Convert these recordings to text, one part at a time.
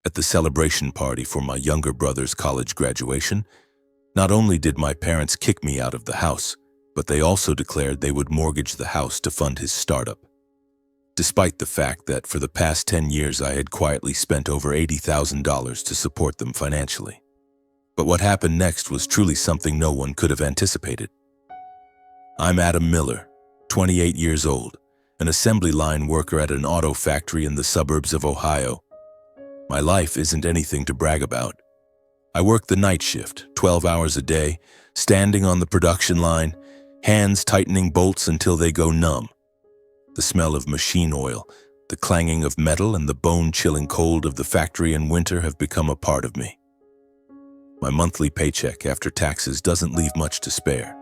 At the celebration party for my younger brother's college graduation, not only did my parents kick me out of the house, but they also declared they would mortgage the house to fund his startup. Despite the fact that for the past 10 years I had quietly spent over $80,000 to support them financially. But what happened next was truly something no one could have anticipated. I'm Adam Miller, 28 years old, an assembly line worker at an auto factory in the suburbs of Ohio. My life isn't anything to brag about. I work the night shift, 12 hours a day, standing on the production line, hands tightening bolts until they go numb. The smell of machine oil, the clanging of metal, and the bone-chilling cold of the factory in winter have become a part of me. My monthly paycheck after taxes doesn't leave much to spare,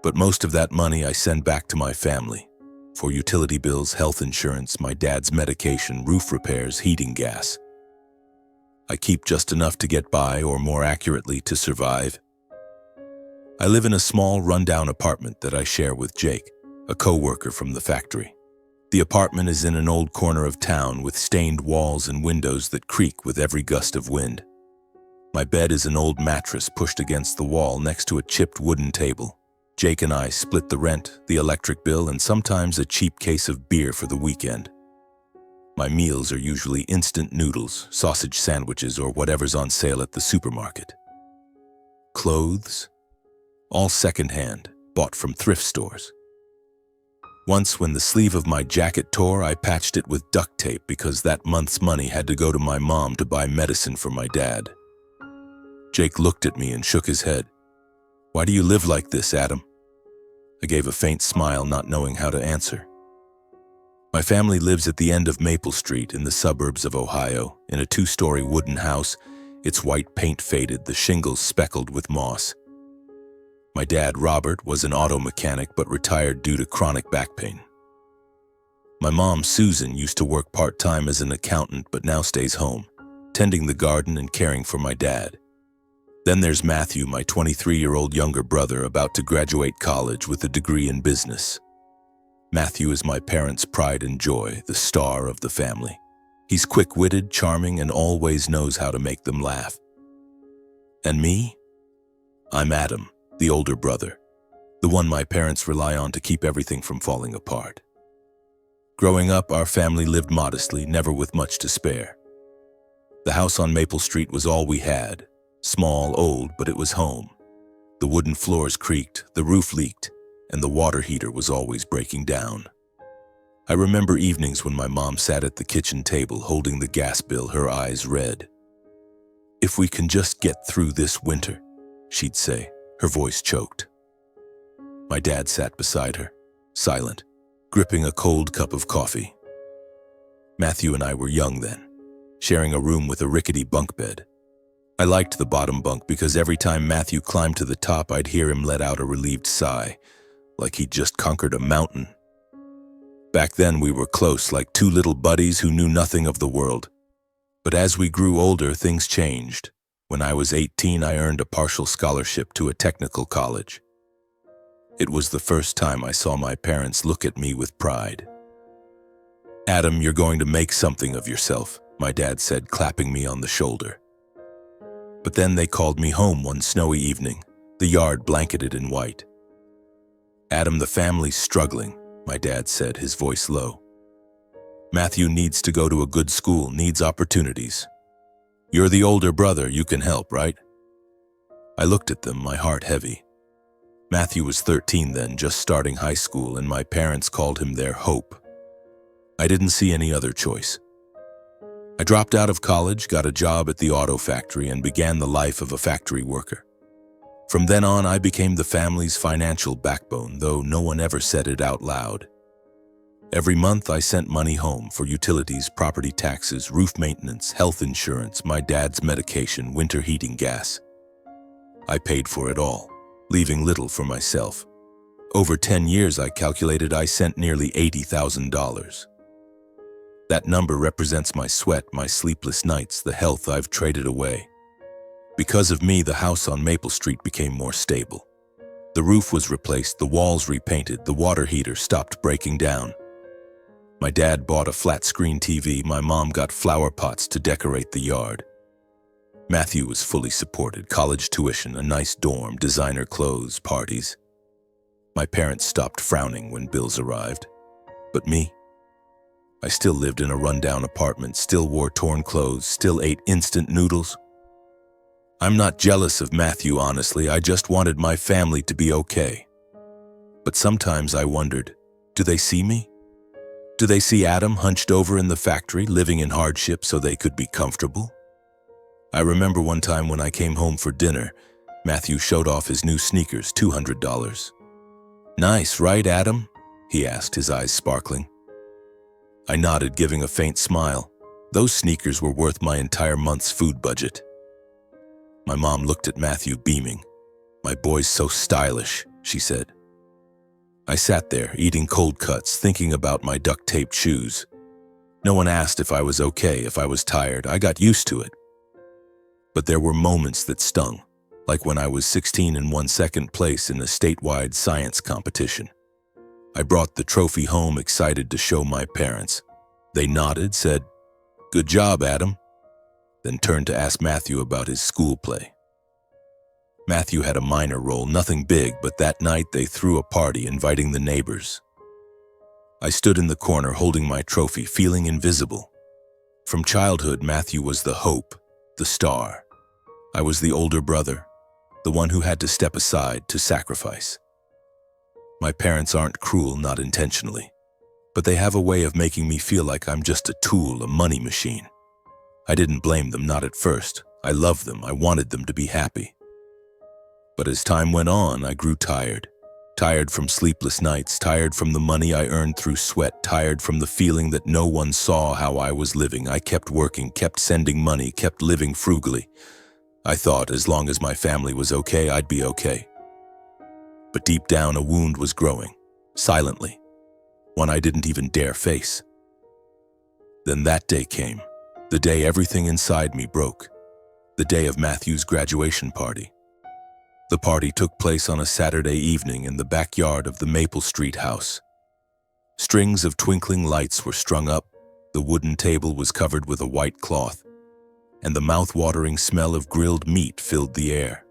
but most of that money I send back to my family for utility bills, health insurance, my dad's medication, roof repairs, heating gas. I keep just enough to get by, or more accurately, to survive. I live in a small, rundown apartment that I share with Jake, a co-worker from the factory. The apartment is in an old corner of town with stained walls and windows that creak with every gust of wind. My bed is an old mattress pushed against the wall next to a chipped wooden table. Jake and I split the rent, the electric bill, and sometimes a cheap case of beer for the weekend. My meals are usually instant noodles, sausage sandwiches, or whatever's on sale at the supermarket. Clothes? All secondhand, bought from thrift stores. Once, when the sleeve of my jacket tore, I patched it with duct tape because that month's money had to go to my mom to buy medicine for my dad. Jake looked at me and shook his head. "Why do you live like this, Adam?" I gave a faint smile, not knowing how to answer. My family lives at the end of Maple Street in the suburbs of Ohio, in a 2-story wooden house, its white paint faded, the shingles speckled with moss. My dad, Robert, was an auto mechanic but retired due to chronic back pain. My mom, Susan, used to work part-time as an accountant but now stays home, tending the garden and caring for my dad. Then there's Matthew, my 23-year-old younger brother, about to graduate college with a degree in business. Matthew is my parents' pride and joy, the star of the family. He's quick-witted, charming, and always knows how to make them laugh. And me? I'm Adam, the older brother, the one my parents rely on to keep everything from falling apart. Growing up, our family lived modestly, never with much to spare. The house on Maple Street was all we had. Small, old, but it was home. The wooden floors creaked, the roof leaked, and the water heater was always breaking down. I remember evenings when my mom sat at the kitchen table holding the gas bill, her eyes red. "If we can just get through this winter," she'd say, her voice choked. My dad sat beside her, silent, gripping a cold cup of coffee. Matthew and I were young then, sharing a room with a rickety bunk bed. I liked the bottom bunk because every time Matthew climbed to the top, I'd hear him let out a relieved sigh, like he'd just conquered a mountain. Back then, we were close, like two little buddies who knew nothing of the world. But as we grew older, things changed. When I was 18, I earned a partial scholarship to a technical college. It was the first time I saw my parents look at me with pride. "Adam, you're going to make something of yourself," my dad said, clapping me on the shoulder. But then they called me home one snowy evening, the yard blanketed in white. "Adam, the family's struggling," my dad said, his voice low. "Matthew needs to go to a good school, needs opportunities. You're the older brother, you can help, right?" I looked at them, my heart heavy. Matthew was 13 then, just starting high school, and my parents called him their hope. I didn't see any other choice. I dropped out of college, got a job at the auto factory, and began the life of a factory worker. From then on, I became the family's financial backbone, though no one ever said it out loud. Every month, I sent money home for utilities, property taxes, roof maintenance, health insurance, my dad's medication, winter heating gas. I paid for it all, leaving little for myself. Over 10 years, I calculated I sent nearly $80,000. That number represents my sweat, my sleepless nights, the health I've traded away. Because of me, the house on Maple Street became more stable. The roof was replaced, the walls repainted, the water heater stopped breaking down. My dad bought a flat-screen TV, my mom got flower pots to decorate the yard. Matthew was fully supported, college tuition, a nice dorm, designer clothes, parties. My parents stopped frowning when bills arrived. But me? I still lived in a rundown apartment, still wore torn clothes, still ate instant noodles. I'm not jealous of Matthew, honestly, I just wanted my family to be okay. But sometimes I wondered, do they see me? Do they see Adam hunched over in the factory, living in hardship so they could be comfortable? I remember one time when I came home for dinner, Matthew showed off his new sneakers, $200. Nice, right, Adam? He asked, his eyes sparkling. I nodded, giving a faint smile. Those sneakers were worth my entire month's food budget. My mom looked at Matthew, beaming. My boy's so stylish, she said. I sat there, eating cold cuts, thinking about my duct-taped shoes. No one asked if I was okay, if I was tired. I got used to it. But there were moments that stung, like when I was 16 and won second place in a statewide science competition. I brought the trophy home, excited to show my parents. They nodded, said, "Good job, Adam," then turned to ask Matthew about his school play. Matthew had a minor role, nothing big, but that night they threw a party, inviting the neighbors. I stood in the corner holding my trophy, feeling invisible. From childhood, Matthew was the hope, the star. I was the older brother, the one who had to step aside, to sacrifice. My parents aren't cruel, not intentionally, but they have a way of making me feel like I'm just a tool, a money machine. I didn't blame them, not at first. I loved them, I wanted them to be happy. But as time went on, I grew tired. Tired from sleepless nights, tired from the money I earned through sweat, tired from the feeling that no one saw how I was living. I kept working, kept sending money, kept living frugally. I thought as long as my family was okay, I'd be okay. But deep down, a wound was growing, silently, one I didn't even dare face. Then that day came, the day everything inside me broke, the day of Matthew's graduation party. The party took place on a Saturday evening in the backyard of the Maple Street house. Strings of twinkling lights were strung up, the wooden table was covered with a white cloth, and the mouth-watering smell of grilled meat filled the air.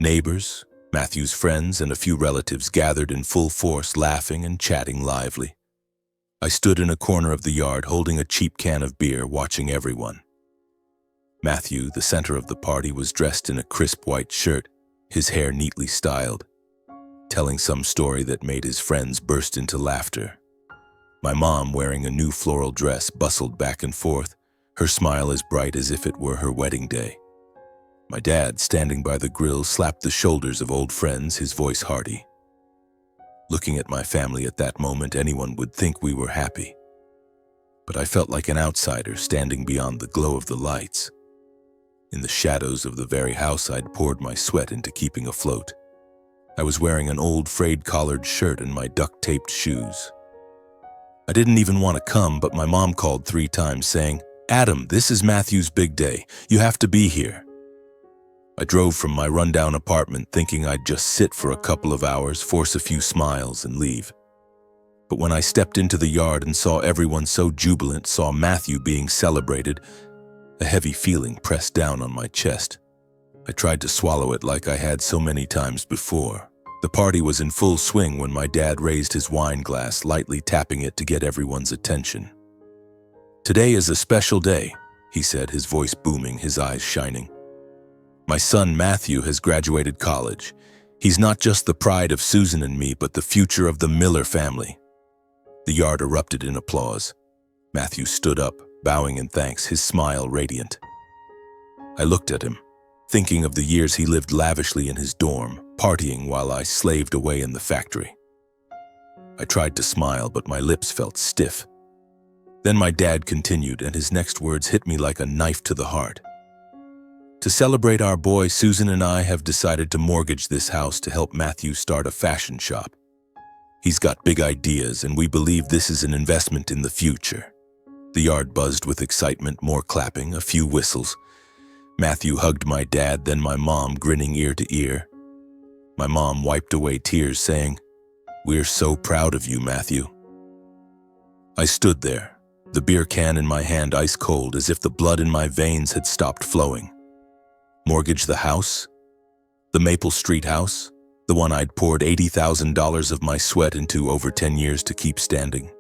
Neighbors, Matthew's friends, and a few relatives gathered in full force, laughing and chatting lively. I stood in a corner of the yard holding a cheap can of beer, watching everyone. Matthew, the center of the party, was dressed in a crisp white shirt, his hair neatly styled, telling some story that made his friends burst into laughter. My mom, wearing a new floral dress, bustled back and forth, her smile as bright as if it were her wedding day. My dad, standing by the grill, slapped the shoulders of old friends, his voice hearty. Looking at my family at that moment, anyone would think we were happy. But I felt like an outsider standing beyond the glow of the lights. In the shadows of the very house I'd poured my sweat into keeping afloat. I was wearing an old frayed collared shirt and my duct-taped shoes. I didn't even want to come, but my mom called 3 times saying, "Adam, this is Matthew's big day. You have to be here." I drove from my rundown apartment thinking I'd just sit for a couple of hours, force a few smiles, and leave. But when I stepped into the yard and saw everyone so jubilant, saw Matthew being celebrated, a heavy feeling pressed down on my chest. I tried to swallow it like I had so many times before. The party was in full swing when my dad raised his wine glass, lightly tapping it to get everyone's attention. "Today is a special day," he said, his voice booming, his eyes shining. "My son Matthew has graduated college. He's not just the pride of Susan and me, but the future of the Miller family." The yard erupted in applause. Matthew stood up, bowing in thanks, his smile radiant. I looked at him, thinking of the years he lived lavishly in his dorm, partying while I slaved away in the factory. I tried to smile, but my lips felt stiff. Then my dad continued, and his next words hit me like a knife to the heart. "To celebrate our boy, Susan and I have decided to mortgage this house to help Matthew start a fashion shop. He's got big ideas, and we believe this is an investment in the future." The yard buzzed with excitement, more clapping, a few whistles. Matthew hugged my dad, then my mom, grinning ear to ear. My mom wiped away tears, saying, "We're so proud of you, Matthew." I stood there, the beer can in my hand ice cold as if the blood in my veins had stopped flowing. Mortgage the house? The Maple Street house? The one I'd poured $80,000 of my sweat into over 10 years to keep standing.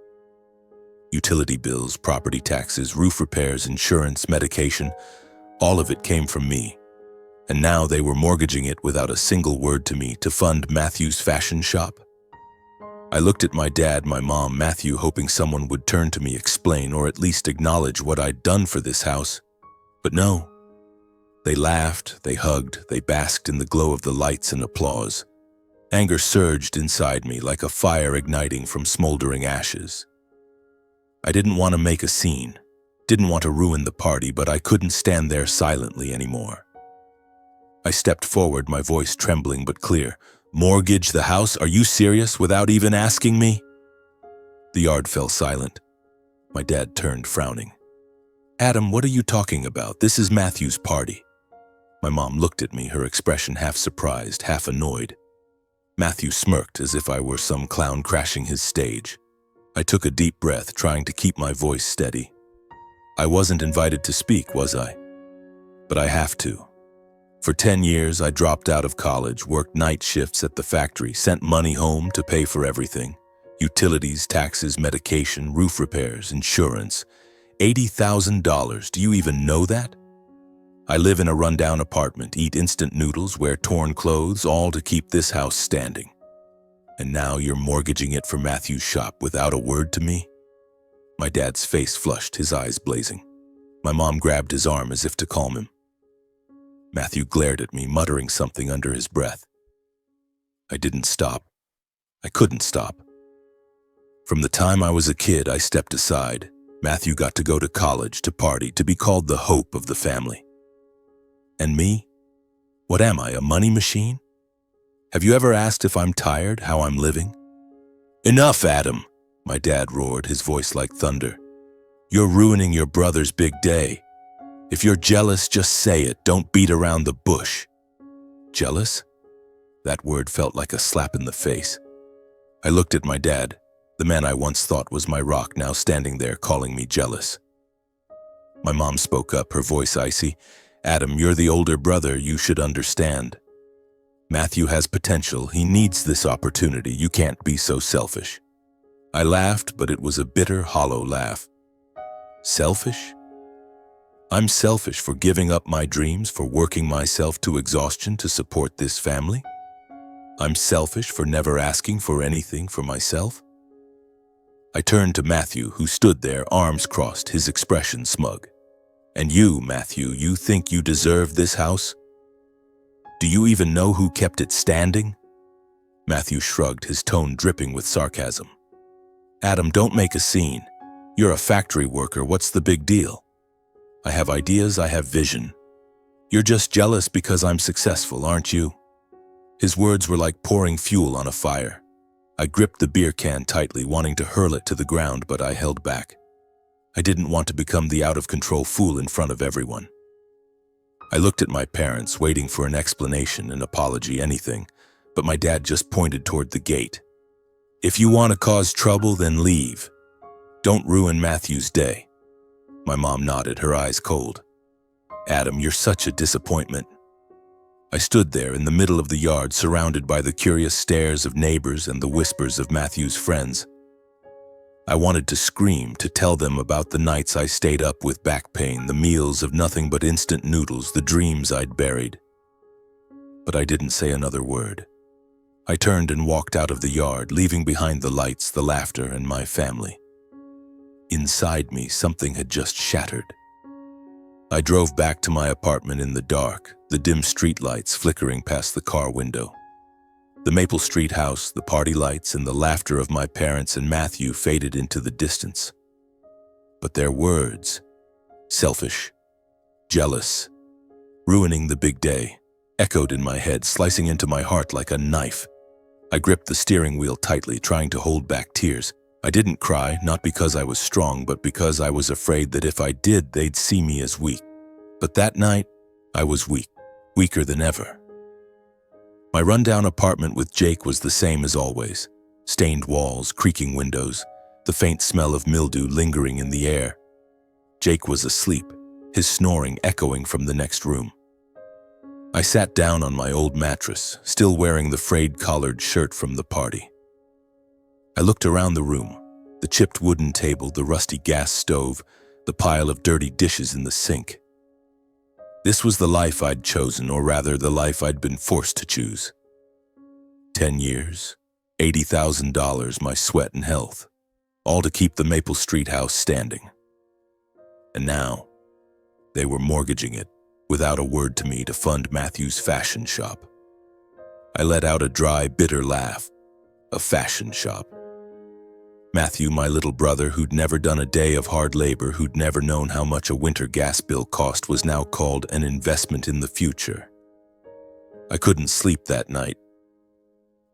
Utility bills, property taxes, roof repairs, insurance, medication, all of it came from me. And now they were mortgaging it without a single word to me to fund Matthew's fashion shop. I looked at my dad, my mom, Matthew, hoping someone would turn to me, explain, or at least acknowledge what I'd done for this house. But no. They laughed, they hugged, they basked in the glow of the lights and applause. Anger surged inside me like a fire igniting from smoldering ashes. I didn't want to make a scene, didn't want to ruin the party, but I couldn't stand there silently anymore. I stepped forward, my voice trembling but clear. Mortgage the house? Are you serious? Without even asking me? The yard fell silent. My dad turned, frowning. Adam, what are you talking about? This is Matthew's party. My mom looked at me, her expression half surprised, half annoyed. Matthew smirked as if I were some clown crashing his stage. I took a deep breath, trying to keep my voice steady. I wasn't invited to speak, was I? But I have to. For 10 years, I dropped out of college, worked night shifts at the factory, sent money home to pay for everything. Utilities, taxes, medication, roof repairs, insurance. $80,000, do you even know that? I live in a rundown apartment, eat instant noodles, wear torn clothes, all to keep this house standing. And now you're mortgaging it for Matthew's shop without a word to me? My dad's face flushed, his eyes blazing. My mom grabbed his arm as if to calm him. Matthew glared at me, muttering something under his breath. I didn't stop. I couldn't stop. From the time I was a kid, I stepped aside. Matthew got to go to college, to party, to be called the hope of the family. And me? What am I, a money machine? Have you ever asked if I'm tired, how I'm living? Enough, Adam, my dad roared, his voice like thunder. You're ruining your brother's big day. If you're jealous, just say it. Don't beat around the bush. Jealous? That word felt like a slap in the face. I looked at my dad, the man I once thought was my rock, now standing there calling me jealous. My mom spoke up, her voice icy. Adam, you're the older brother. You should understand. Matthew has potential. He needs this opportunity. You can't be so selfish. I laughed, but it was a bitter, hollow laugh. Selfish? I'm selfish for giving up my dreams, for working myself to exhaustion to support this family? I'm selfish for never asking for anything for myself? I turned to Matthew, who stood there, arms crossed, his expression smug. And you, Matthew, you think you deserve this house? Do you even know who kept it standing? Matthew shrugged, his tone dripping with sarcasm. Adam, don't make a scene. You're a factory worker. What's the big deal? I have ideas, I have vision. You're just jealous because I'm successful, aren't you? His words were like pouring fuel on a fire. I gripped the beer can tightly, wanting to hurl it to the ground, but I held back. I didn't want to become the out-of-control fool in front of everyone. I looked at my parents, waiting for an explanation, an apology, anything, but my dad just pointed toward the gate. If you want to cause trouble, then leave. Don't ruin Matthew's day. My mom nodded, her eyes cold. Adam, you're such a disappointment. I stood there in the middle of the yard, surrounded by the curious stares of neighbors and the whispers of Matthew's friends. I wanted to scream, to tell them about the nights I stayed up with back pain, the meals of nothing but instant noodles, the dreams I'd buried. But I didn't say another word. I turned and walked out of the yard, leaving behind the lights, the laughter, and my family. Inside me, something had just shattered. I drove back to my apartment in the dark, the dim streetlights flickering past the car window. The Maple Street house, the party lights, and the laughter of my parents and Matthew faded into the distance. But their words, selfish, jealous, ruining the big day, echoed in my head, slicing into my heart like a knife. I gripped the steering wheel tightly, trying to hold back tears. I didn't cry, not because I was strong, but because I was afraid that if I did, they'd see me as weak. But that night, I was weak, weaker than ever. My rundown apartment with Jake was the same as always. Stained walls, creaking windows, the faint smell of mildew lingering in the air. Jake was asleep, his snoring echoing from the next room. I sat down on my old mattress, still wearing the frayed collared shirt from the party. I looked around the room, the chipped wooden table, the rusty gas stove, the pile of dirty dishes in the sink. This was the life I'd chosen, or rather the life I'd been forced to choose. 10 years, $80,000, my sweat and health, all to keep the Maple Street house standing. And now, they were mortgaging it, without a word to me, to fund Matthew's fashion shop. I let out a dry, bitter laugh. A fashion shop. Matthew, my little brother, who'd never done a day of hard labor, who'd never known how much a winter gas bill cost, was now called an investment in the future. I couldn't sleep that night.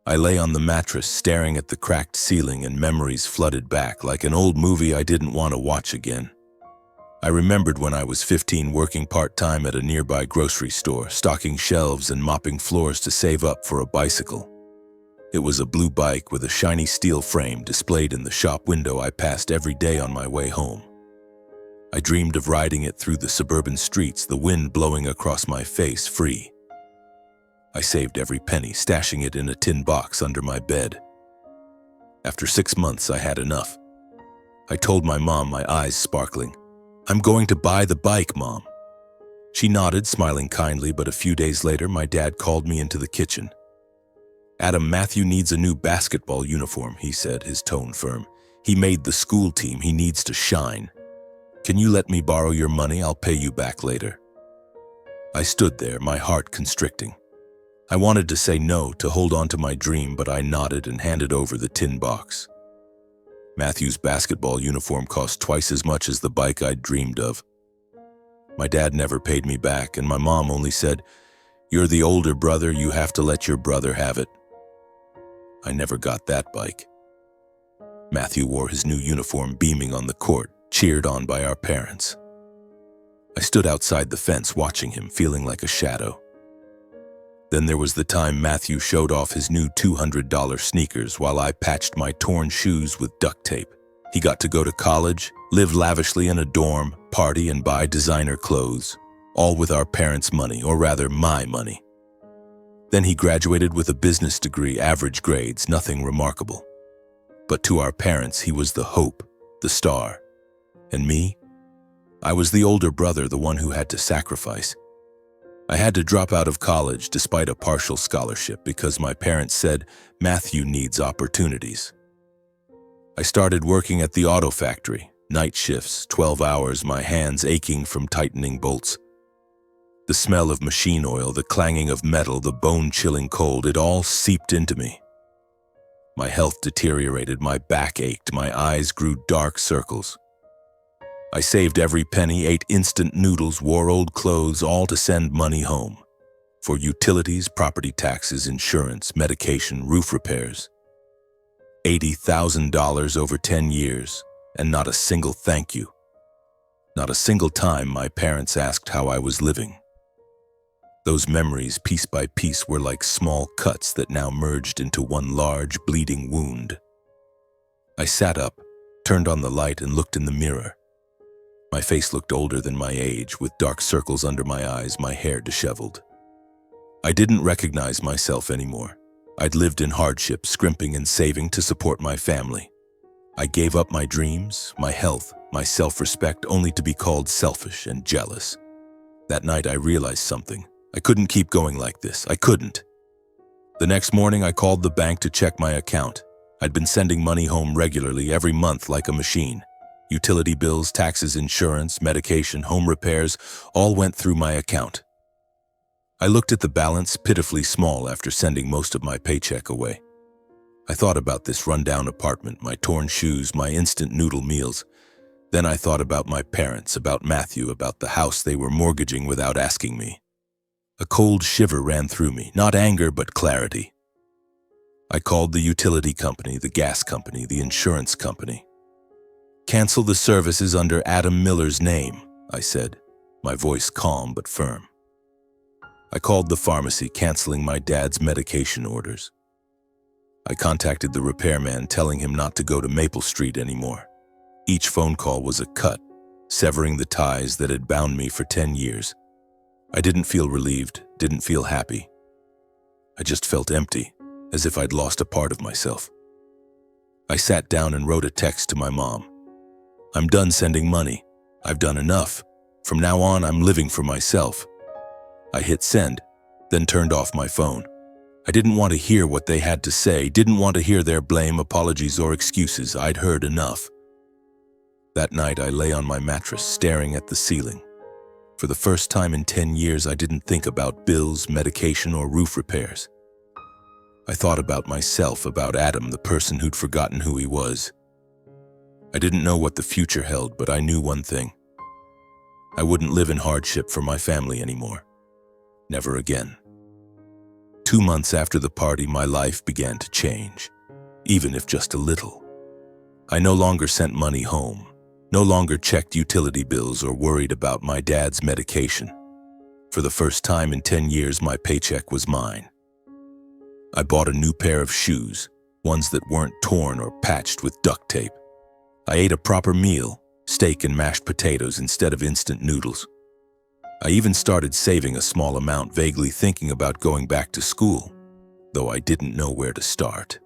I lay on the mattress, staring at the cracked ceiling, and memories flooded back like an old movie I didn't want to watch again. I remembered when I was 15, working part-time at a nearby grocery store, stocking shelves and mopping floors to save up for a bicycle. It was a blue bike with a shiny steel frame displayed in the shop window I passed every day on my way home. I dreamed of riding it through the suburban streets, the wind blowing across my face free. I saved every penny, stashing it in a tin box under my bed. After 6 months, I had enough. I told my mom, my eyes sparkling, "I'm going to buy the bike, Mom." She nodded, smiling kindly, but a few days later, my dad called me into the kitchen. "Adam, Matthew needs a new basketball uniform," he said, his tone firm. "He made the school team. He needs to shine. Can you let me borrow your money? I'll pay you back later." I stood there, my heart constricting. I wanted to say no, to hold on to my dream, but I nodded and handed over the tin box. Matthew's basketball uniform cost twice as much as the bike I'd dreamed of. My dad never paid me back, and my mom only said, "You're the older brother, you have to let your brother have it." I never got that bike. Matthew wore his new uniform, beaming on the court, cheered on by our parents. I stood outside the fence watching him, feeling like a shadow. Then there was the time Matthew showed off his new $200 sneakers while I patched my torn shoes with duct tape. He got to go to college, live lavishly in a dorm, party and buy designer clothes, all with our parents' money, or rather my money. Then he graduated with a business degree, average grades, nothing remarkable. But to our parents, he was the hope, the star. And me? I was the older brother, the one who had to sacrifice. I had to drop out of college despite a partial scholarship because my parents said, "Matthew needs opportunities." I started working at the auto factory, night shifts, 12 hours, my hands aching from tightening bolts. The smell of machine oil, the clanging of metal, the bone-chilling cold, it all seeped into me. My health deteriorated, my back ached, my eyes grew dark circles. I saved every penny, ate instant noodles, wore old clothes, all to send money home. For utilities, property taxes, insurance, medication, roof repairs. $80,000 over 10 years, and not a single thank you. Not a single time my parents asked how I was living. Those memories, piece by piece, were like small cuts that now merged into one large, bleeding wound. I sat up, turned on the light, and looked in the mirror. My face looked older than my age, with dark circles under my eyes, my hair disheveled. I didn't recognize myself anymore. I'd lived in hardship, scrimping and saving to support my family. I gave up my dreams, my health, my self-respect, only to be called selfish and jealous. That night I realized something. I couldn't keep going like this. I couldn't. The next morning I called the bank to check my account. I'd been sending money home regularly every month like a machine. Utility bills, taxes, insurance, medication, home repairs, all went through my account. I looked at the balance, pitifully small after sending most of my paycheck away. I thought about this rundown apartment, my torn shoes, my instant noodle meals. Then I thought about my parents, about Matthew, about the house they were mortgaging without asking me. A cold shiver ran through me, not anger but clarity. I called the utility company, the gas company, the insurance company. "Cancel the services under Adam Miller's name," I said, my voice calm but firm. I called the pharmacy, canceling my dad's medication orders. I contacted the repairman, telling him not to go to Maple Street anymore. Each phone call was a cut, severing the ties that had bound me for 10 years. I didn't feel relieved, didn't feel happy. I just felt empty, as if I'd lost a part of myself. I sat down and wrote a text to my mom. "I'm done sending money. I've done enough. From now on, I'm living for myself." I hit send, then turned off my phone. I didn't want to hear what they had to say, didn't want to hear their blame, apologies, or excuses. I'd heard enough. That night, I lay on my mattress, staring at the ceiling. For the first time in 10 years, I didn't think about bills, medication, or roof repairs. I thought about myself, about Adam, the person who'd forgotten who he was. I didn't know what the future held, but I knew one thing. I wouldn't live in hardship for my family anymore. Never again. 2 months after the party, my life began to change, even if just a little. I no longer sent money home, no longer checked utility bills or worried about my dad's medication. For the first time in 10 years, my paycheck was mine. I bought a new pair of shoes, ones that weren't torn or patched with duct tape. I ate a proper meal, steak and mashed potatoes instead of instant noodles. I even started saving a small amount, vaguely thinking about going back to school, though I didn't know where to start.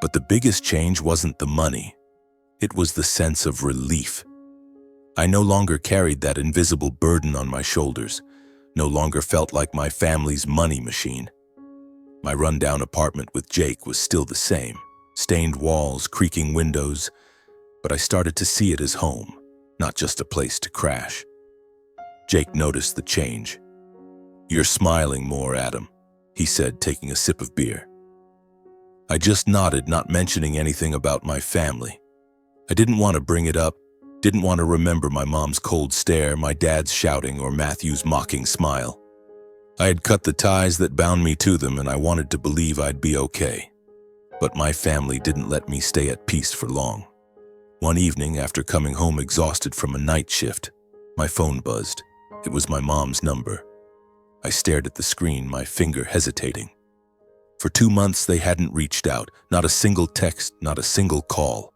But the biggest change wasn't the money. It was the sense of relief. I no longer carried that invisible burden on my shoulders, no longer felt like my family's money machine. My rundown apartment with Jake was still the same, stained walls, creaking windows, but I started to see it as home, not just a place to crash. Jake noticed the change. "You're smiling more, Adam," he said, taking a sip of beer. I just nodded, not mentioning anything about my family. I didn't want to bring it up, didn't want to remember my mom's cold stare, my dad's shouting, or Matthew's mocking smile. I had cut the ties that bound me to them, and I wanted to believe I'd be okay. But my family didn't let me stay at peace for long. One evening, after coming home exhausted from a night shift, my phone buzzed. It was my mom's number. I stared at the screen, my finger hesitating. For 2 months, they hadn't reached out, not a single text, not a single call.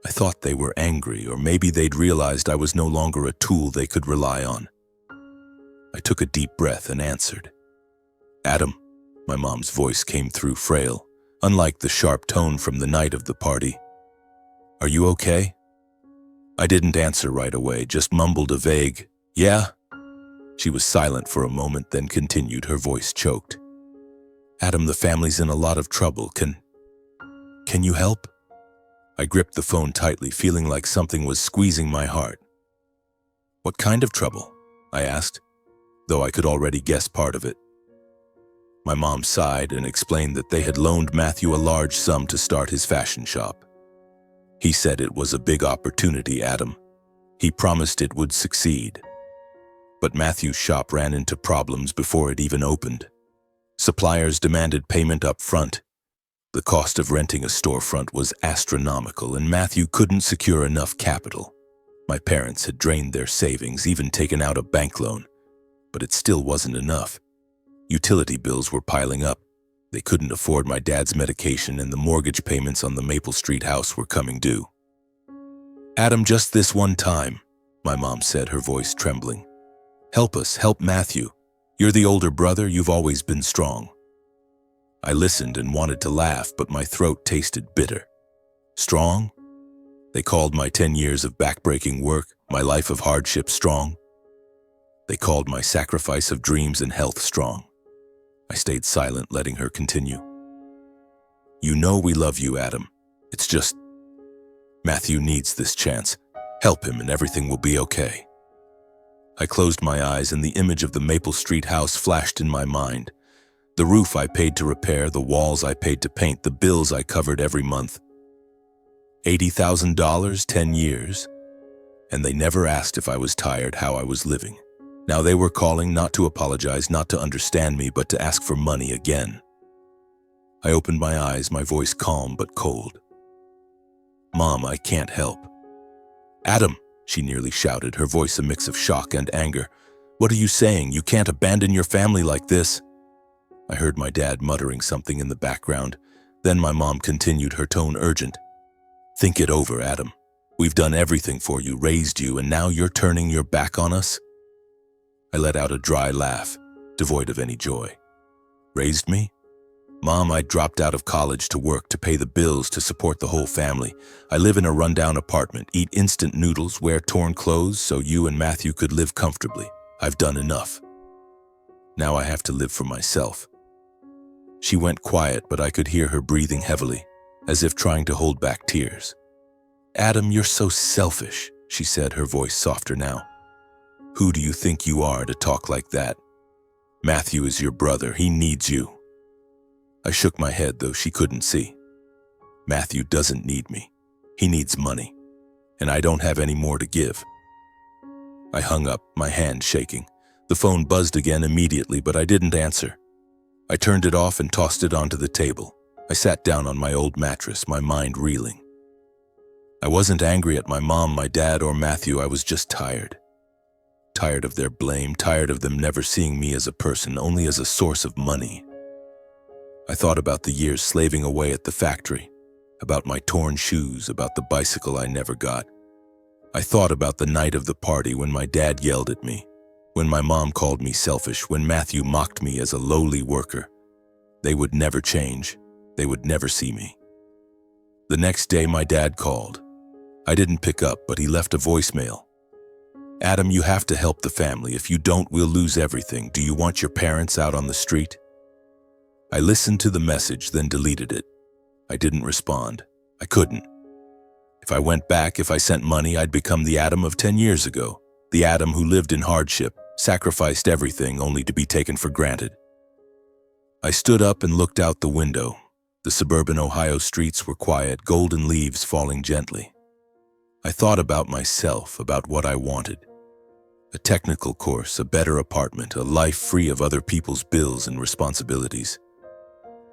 I thought they were angry, or maybe they'd realized I was no longer a tool they could rely on. I took a deep breath and answered. "Adam," my mom's voice came through frail, unlike the sharp tone from the night of the party. "Are you okay?" I didn't answer right away, just mumbled a vague, "Yeah." She was silent for a moment, then continued, her voice choked. "Adam, the family's in a lot of trouble. Can you help?" I gripped the phone tightly, feeling like something was squeezing my heart. "What kind of trouble?" I asked, though I could already guess part of it. My mom sighed and explained that they had loaned Matthew a large sum to start his fashion shop. "He said it was a big opportunity, Adam. He promised it would succeed. But Matthew's shop ran into problems before it even opened. Suppliers demanded payment up front. The cost of renting a storefront was astronomical, and Matthew couldn't secure enough capital. My parents had drained their savings, even taken out a bank loan, but it still wasn't enough. Utility bills were piling up. They couldn't afford my dad's medication, and the mortgage payments on the Maple Street house were coming due. "Adam, just this one time," my mom said, her voice trembling. "Help us, help Matthew. You're the older brother, you've always been strong." I listened and wanted to laugh, but my throat tasted bitter. Strong? They called my 10 years of backbreaking work, my life of hardship, strong. They called my sacrifice of dreams and health strong. I stayed silent, letting her continue. "You know we love you, Adam. It's just, Matthew needs this chance. Help him and everything will be okay." I closed my eyes and the image of the Maple Street house flashed in my mind. The roof I paid to repair, the walls I paid to paint, the bills I covered every month. $80,000, 10 years. And they never asked if I was tired, how I was living. Now they were calling, not to apologize, not to understand me, but to ask for money again. I opened my eyes, my voice calm but cold. "Mom, I can't help." "Adam," she nearly shouted, her voice a mix of shock and anger. "What are you saying? You can't abandon your family like this." I heard my dad muttering something in the background, Then my mom continued, her tone urgent. Think it over, Adam. We've done everything for you, raised you, and now you're turning your back on us? I let out a dry laugh, devoid of any joy. Raised me? Mom, I dropped out of college to work, to pay the bills, to support the whole family. I live in a rundown apartment, eat instant noodles, wear torn clothes so you and Matthew could live comfortably. I've done enough. Now I have to live for myself. She went quiet, but I could hear her breathing heavily, as if trying to hold back tears. Adam, you're so selfish, she said, her voice softer now. Who do you think you are to talk like that? Matthew is your brother. He needs you. I shook my head, though she couldn't see. Matthew doesn't need me. He needs money, and I don't have any more to give. I hung up, my hand shaking. The phone buzzed again immediately, but I didn't answer. I turned it off and tossed it onto the table. I sat down on my old mattress, my mind reeling. I wasn't angry at my mom, my dad, or Matthew. I was just tired. Tired of their blame, tired of them never seeing me as a person, only as a source of money. I thought about the years slaving away at the factory, about my torn shoes, about the bicycle I never got. I thought about the night of the party when my dad yelled at me, when my mom called me selfish, when Matthew mocked me as a lowly worker. They would never change. They would never see me. The next day, my dad called. I didn't pick up, but he left a voicemail. Adam, you have to help the family. If you don't, we'll lose everything. Do you want your parents out on the street? I listened to the message, then deleted it. I didn't respond. I couldn't. If I went back, if I sent money, I'd become the Adam of 10 years ago. The Adam who lived in hardship, sacrificed everything only to be taken for granted. I stood up and looked out the window. The suburban Ohio streets were quiet, golden leaves falling gently. I thought about myself, about what I wanted. A technical course, a better apartment, a life free of other people's bills and responsibilities.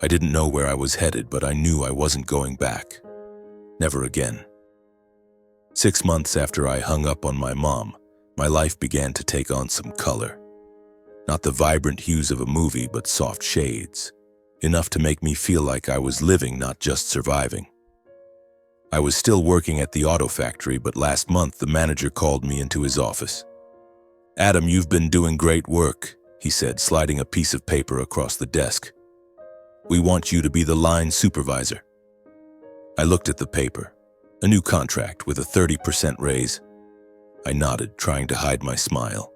I didn't know where I was headed, but I knew I wasn't going back. Never again. 6 months after I hung up on my mom, my life began to take on some color. Not the vibrant hues of a movie, but soft shades. Enough to make me feel like I was living, not just surviving. I was still working at the auto factory, but last month the manager called me into his office. Adam, you've been doing great work, he said, sliding a piece of paper across the desk. We want you to be the line supervisor. I looked at the paper. A new contract with a 30% raise. I nodded, trying to hide my smile.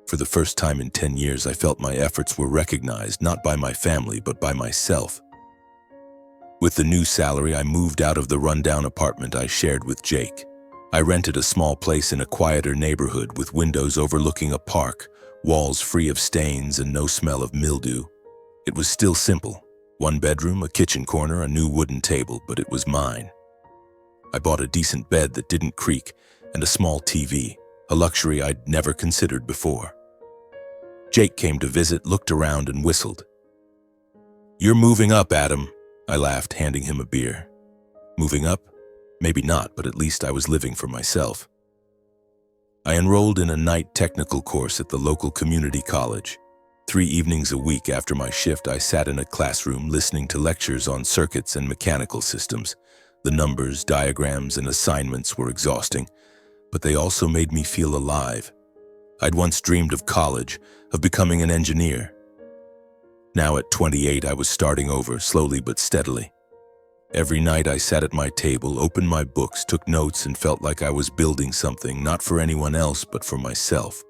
For the first time in 10 years, I felt my efforts were recognized, not by my family, but by myself. With the new salary, I moved out of the rundown apartment I shared with Jake. I rented a small place in a quieter neighborhood with windows overlooking a park, walls free of stains and no smell of mildew. It was still simple. 1 bedroom, a kitchen corner, a new wooden table, but it was mine. I bought a decent bed that didn't creak and a small TV, a luxury I'd never considered before. Jake came to visit, looked around, and whistled. You're moving up, Adam, I laughed, handing him a beer. Moving up? Maybe not, but at least I was living for myself. I enrolled in a night technical course at the local community college. 3 evenings a week after my shift, I sat in a classroom listening to lectures on circuits and mechanical systems. The numbers, diagrams, and assignments were exhausting, but they also made me feel alive. I'd once dreamed of college, of becoming an engineer. Now at 28, I was starting over, slowly but steadily. Every night I sat at my table, opened my books, took notes, and felt like I was building something, not for anyone else, but for myself.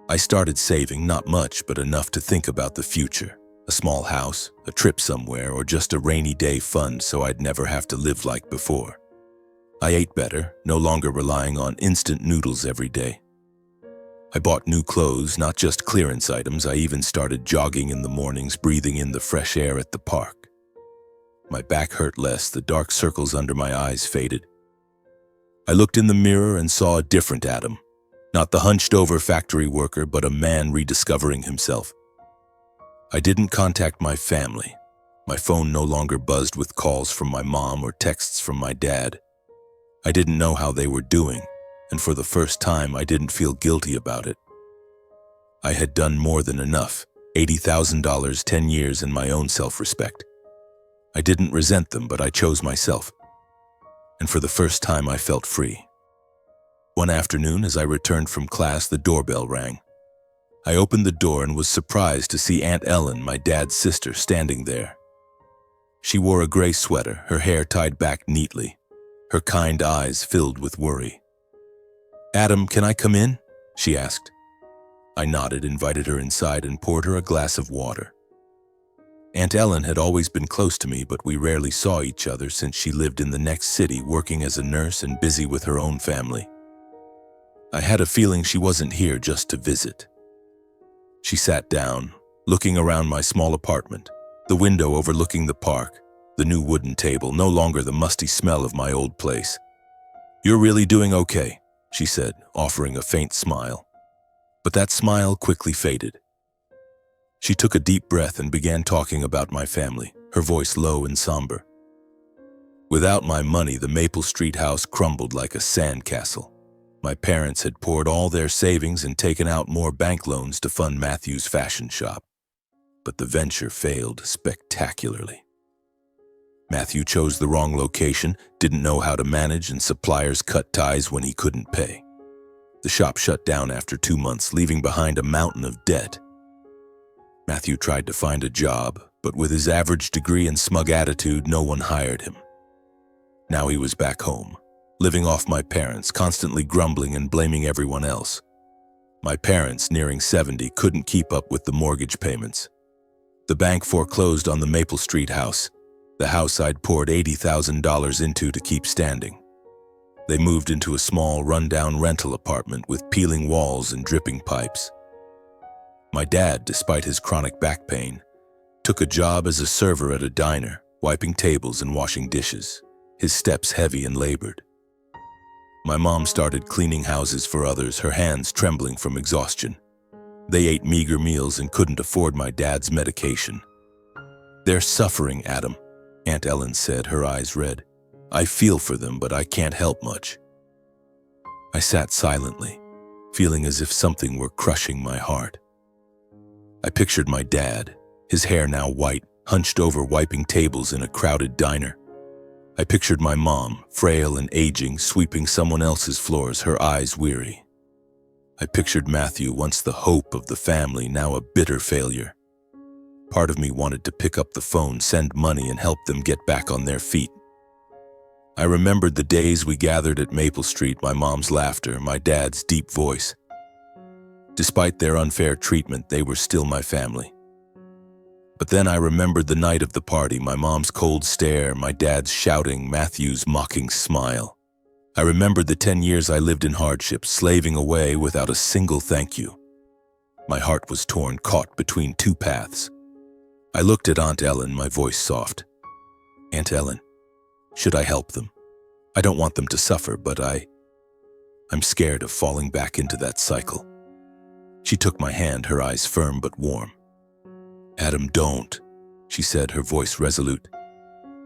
I started saving, not much, but enough to think about the future. A small house, a trip somewhere, or just a rainy day fund so I'd never have to live like before. I ate better, no longer relying on instant noodles every day. I bought new clothes, not just clearance items. I even started jogging in the mornings, breathing in the fresh air at the park. My back hurt less, the dark circles under my eyes faded. I looked in the mirror and saw a different Adam. Not the hunched-over factory worker, but a man rediscovering himself. I didn't contact my family. My phone no longer buzzed with calls from my mom or texts from my dad. I didn't know how they were doing, and for the first time, I didn't feel guilty about it. I had done more than enough, $80,000, 10 years, in my own self-respect. I didn't resent them, but I chose myself. And for the first time, I felt free. One afternoon, as I returned from class, the doorbell rang. I opened the door and was surprised to see Aunt Ellen, my dad's sister, standing there. She wore a gray sweater, her hair tied back neatly, her kind eyes filled with worry. "Adam, can I come in?" she asked. I nodded, invited her inside, and poured her a glass of water. Aunt Ellen had always been close to me, but we rarely saw each other since she lived in the next city, working as a nurse and busy with her own family. I had a feeling she wasn't here just to visit. She sat down, looking around my small apartment, the window overlooking the park, the new wooden table, no longer the musty smell of my old place. "You're really doing okay," she said, offering a faint smile. But that smile quickly faded. She took a deep breath and began talking about my family, her voice low and somber. Without my money, the Maple Street house crumbled like a sandcastle. My parents had poured all their savings and taken out more bank loans to fund Matthew's fashion shop. But the venture failed spectacularly. Matthew chose the wrong location, didn't know how to manage, and suppliers cut ties when he couldn't pay. The shop shut down after 2 months, leaving behind a mountain of debt. Matthew tried to find a job, but with his average degree and smug attitude, no one hired him. Now he was back home, living off my parents, constantly grumbling and blaming everyone else. My parents, nearing 70, couldn't keep up with the mortgage payments. The bank foreclosed on the Maple Street house, the house I'd poured $80,000 into to keep standing. They moved into a small, rundown rental apartment with peeling walls and dripping pipes. My dad, despite his chronic back pain, took a job as a server at a diner, wiping tables and washing dishes, his steps heavy and labored. My mom started cleaning houses for others, her hands trembling from exhaustion. They ate meager meals and couldn't afford my dad's medication. "They're suffering, Adam," Aunt Ellen said, her eyes red. "I feel for them, but I can't help much." I sat silently, feeling as if something were crushing my heart. I pictured my dad, his hair now white, hunched over wiping tables in a crowded diner. I pictured my mom, frail and aging, sweeping someone else's floors, her eyes weary. I pictured Matthew, once the hope of the family, now a bitter failure. Part of me wanted to pick up the phone, send money, and help them get back on their feet. I remembered the days we gathered at Maple Street, my mom's laughter, my dad's deep voice. Despite their unfair treatment, they were still my family. But then I remembered the night of the party, my mom's cold stare, my dad's shouting, Matthew's mocking smile. I remembered the 10 years I lived in hardship, slaving away without a single thank you. My heart was torn, caught between two paths. I looked at Aunt Ellen, my voice soft. "Aunt Ellen, should I help them? I don't want them to suffer, but I'm scared of falling back into that cycle." She took my hand, her eyes firm but warm. "Adam, don't," she said, her voice resolute.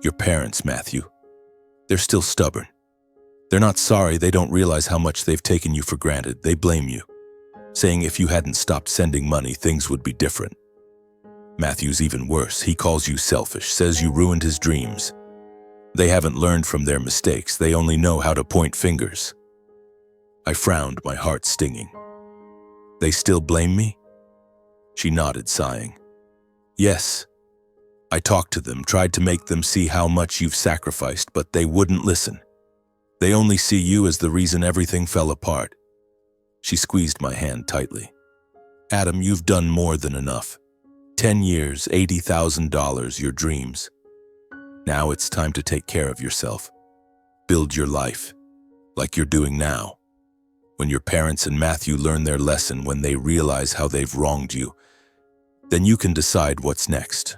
"Your parents, Matthew, they're still stubborn. They're not sorry, they don't realize how much they've taken you for granted. They blame you, saying if you hadn't stopped sending money, things would be different. Matthew's even worse. He calls you selfish, says you ruined his dreams. They haven't learned from their mistakes. They only know how to point fingers." I frowned, my heart stinging. "They still blame me?" She nodded, sighing. "Yes. I talked to them, tried to make them see how much you've sacrificed, but they wouldn't listen. They only see you as the reason everything fell apart." She squeezed my hand tightly. "Adam, you've done more than enough. 10 years, $80,000, your dreams. Now it's time to take care of yourself. Build your life, like you're doing now. When your parents and Matthew learn their lesson, when they realize how they've wronged you, then you can decide what's next.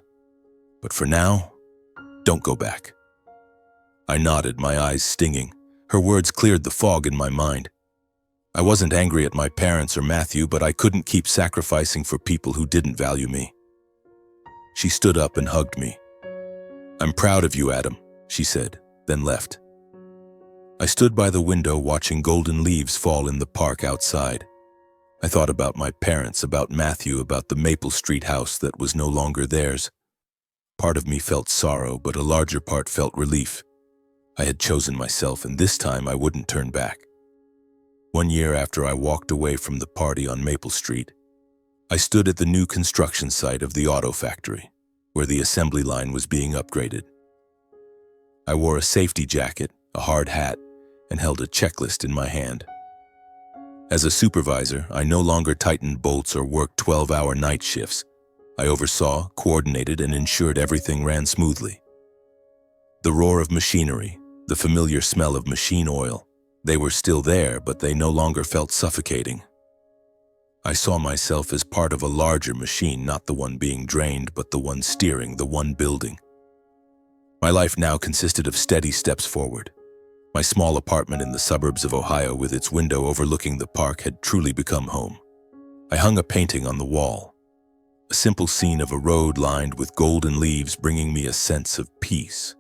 But for now, don't go back." I nodded, my eyes stinging. Her words cleared the fog in my mind. I wasn't angry at my parents or Matthew, but I couldn't keep sacrificing for people who didn't value me. She stood up and hugged me. "I'm proud of you, Adam," she said, then left. I stood by the window watching golden leaves fall in the park outside. I thought about my parents, about Matthew, about the Maple Street house that was no longer theirs. Part of me felt sorrow, but a larger part felt relief. I had chosen myself, and this time I wouldn't turn back. 1 year after I walked away from the party on Maple Street, I stood at the new construction site of the auto factory, where the assembly line was being upgraded. I wore a safety jacket, a hard hat, and held a checklist in my hand. As a supervisor, I no longer tightened bolts or worked 12-hour night shifts. I oversaw, coordinated, and ensured everything ran smoothly. The roar of machinery, the familiar smell of machine oil, they were still there, but they no longer felt suffocating. I saw myself as part of a larger machine, not the one being drained, but the one steering, the one building. My life now consisted of steady steps forward. My small apartment in the suburbs of Ohio with its window overlooking the park had truly become home. I hung a painting on the wall, a simple scene of a road lined with golden leaves bringing me a sense of peace.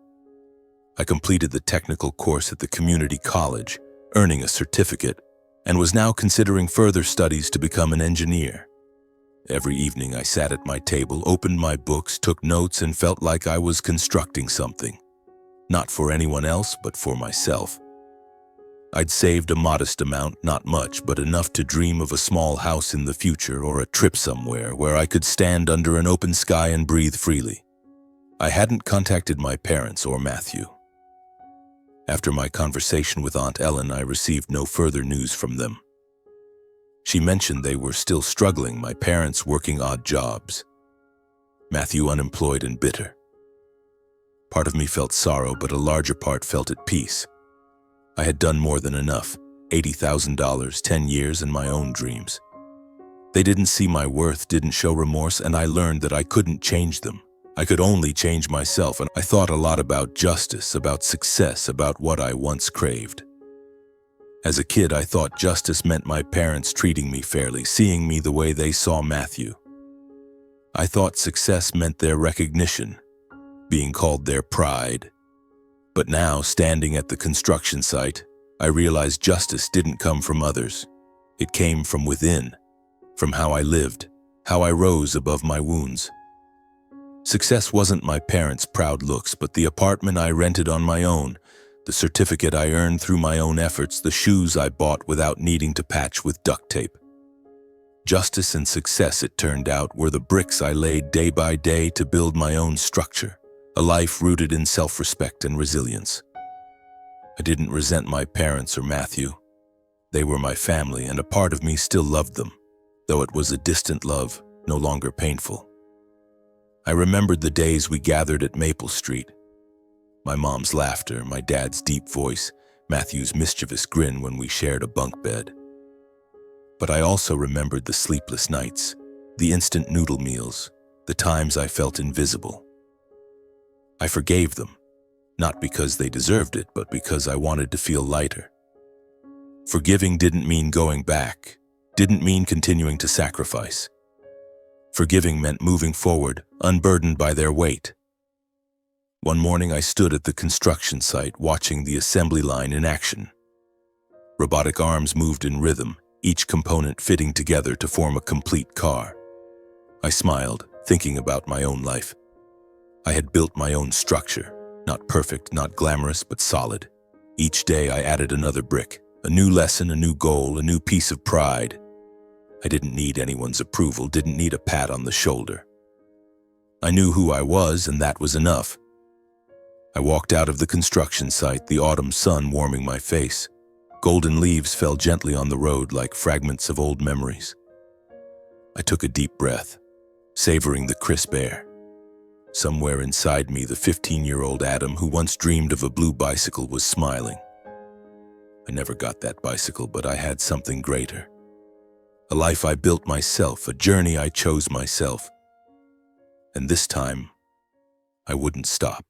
I completed the technical course at the community college, earning a certificate, and was now considering further studies to become an engineer. Every evening I sat at my table, opened my books, took notes, and felt like I was constructing something. Not for anyone else, but for myself. I'd saved a modest amount, not much, but enough to dream of a small house in the future or a trip somewhere where I could stand under an open sky and breathe freely. I hadn't contacted my parents or Matthew. After my conversation with Aunt Ellen, I received no further news from them. She mentioned they were still struggling, my parents working odd jobs. Matthew unemployed and bitter. Part of me felt sorrow, but a larger part felt at peace. I had done more than enough, $80,000, 10 years, and my own dreams. They didn't see my worth, didn't show remorse, and I learned that I couldn't change them. I could only change myself, and I thought a lot about justice, about success, about what I once craved. As a kid, I thought justice meant my parents treating me fairly, seeing me the way they saw Matthew. I thought success meant their recognition, being called their pride. But now, standing at the construction site, I realized justice didn't come from others. It came from within, from how I lived, how I rose above my wounds. Success wasn't my parents' proud looks, but the apartment I rented on my own, the certificate I earned through my own efforts, the shoes I bought without needing to patch with duct tape. Justice and success, it turned out, were the bricks I laid day by day to build my own structure, a life rooted in self-respect and resilience. I didn't resent my parents or Matthew. They were my family, and a part of me still loved them, though it was a distant love, no longer painful. I remembered the days we gathered at Maple Street. My mom's laughter, my dad's deep voice, Matthew's mischievous grin when we shared a bunk bed. But I also remembered the sleepless nights, the instant noodle meals, the times I felt invisible. I forgave them, not because they deserved it, but because I wanted to feel lighter. Forgiving didn't mean going back, didn't mean continuing to sacrifice. Forgiving meant moving forward, unburdened by their weight. One morning I stood at the construction site watching the assembly line in action. Robotic arms moved in rhythm, each component fitting together to form a complete car. I smiled, thinking about my own life. I had built my own structure, not perfect, not glamorous, but solid. Each day I added another brick, a new lesson, a new goal, a new piece of pride. I didn't need anyone's approval, didn't need a pat on the shoulder. I knew who I was, and that was enough. I walked out of the construction site, the autumn sun warming my face. Golden leaves fell gently on the road like fragments of old memories. I took a deep breath, savoring the crisp air. Somewhere inside me, the 15-year-old Adam who once dreamed of a blue bicycle was smiling. I never got that bicycle, but I had something greater. A life I built myself, a journey I chose myself. And this time, I wouldn't stop.